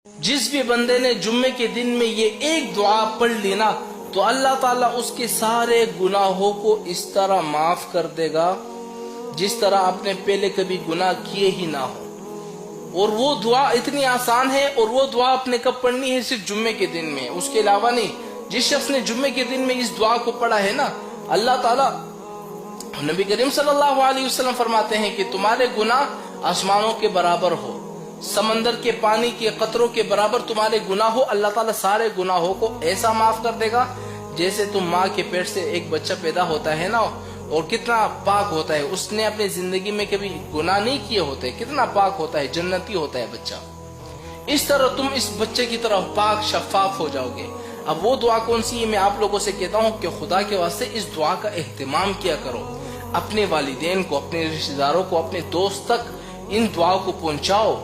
جس بھی بندے نے جمعے کے دن میں یہ ایک دعا پڑھ لی نا تو اللہ تعالیٰ اس کے سارے گناہوں کو اس طرح معاف کر دے گا جس طرح آپ نے پہلے کبھی گناہ کیے ہی نہ ہو۔ اور وہ دعا اتنی آسان ہے، اور وہ دعا آپ نے کب پڑھنی ہے؟ صرف جمعے کے دن میں، اس کے علاوہ نہیں۔ جس شخص نے جمعے کے دن میں اس دعا کو پڑھا ہے نا، اللہ تعالیٰ، نبی کریم صلی اللہ علیہ وسلم فرماتے ہیں کہ تمہارے گناہ آسمانوں کے برابر ہو، سمندر کے پانی کے قطروں کے برابر تمہارے گناہ ہو، اللہ تعالیٰ سارے گناہوں کو ایسا معاف کر دے گا جیسے تم ماں کے پیٹ سے ایک بچہ پیدا ہوتا ہے نا، اور کتنا پاک ہوتا ہے، اس نے اپنی زندگی میں کبھی گناہ نہیں کیے ہوتے، کتنا پاک ہوتا ہے، جنتی ہوتا ہے بچہ، اس طرح تم اس بچے کی طرح پاک شفاف ہو جاؤ گے۔ اب وہ دعا کون سی ہے؟ میں آپ لوگوں سے کہتا ہوں کہ خدا کے واسطے اس دعا کا اہتمام کیا کرو، اپنے والدین کو، اپنے رشتہ داروں کو، اپنے دوست تک ان دعا کو پہنچاؤ،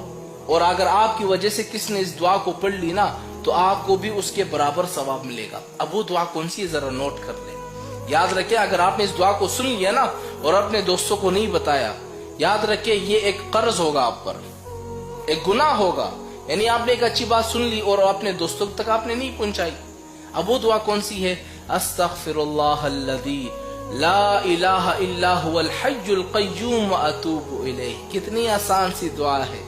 اور اگر آپ کی وجہ سے کس نے اس دعا کو پڑھ لی نا تو آپ کو بھی اس کے برابر ثواب ملے گا۔ اب وہ دعا کون سی ہے ذرا نوٹ کر لیں، یاد رکھیں۔ اگر آپ نے اس دعا کو سن لیا نا اور اپنے دوستوں کو نہیں بتایا، یاد رکھیں یہ ایک قرض ہوگا آپ پر، ایک گناہ ہوگا، یعنی آپ نے ایک اچھی بات سن لی اور اپنے دوستوں تک آپ نے نہیں پہنچائی۔ اب وہ دعا کون سی ہے؟ استغفر اللہ الذی لا الہ الا هو الحی القیوم واتوب الیہ۔ کتنی آسان سی دعا ہے،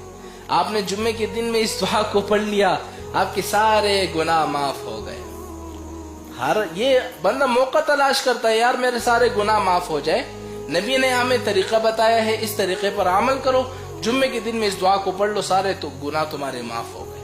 آپ نے جمعے کے دن میں اس دعا کو پڑھ لیا، آپ کے سارے گناہ معاف ہو گئے۔ یہ بندہ موقع تلاش کرتا ہے، یار میرے سارے گناہ معاف ہو جائے۔ نبی نے ہمیں طریقہ بتایا ہے، اس طریقے پر عمل کرو، جمعے کے دن میں اس دعا کو پڑھ لو، سارے تو گناہ تمہارے معاف ہو گئے۔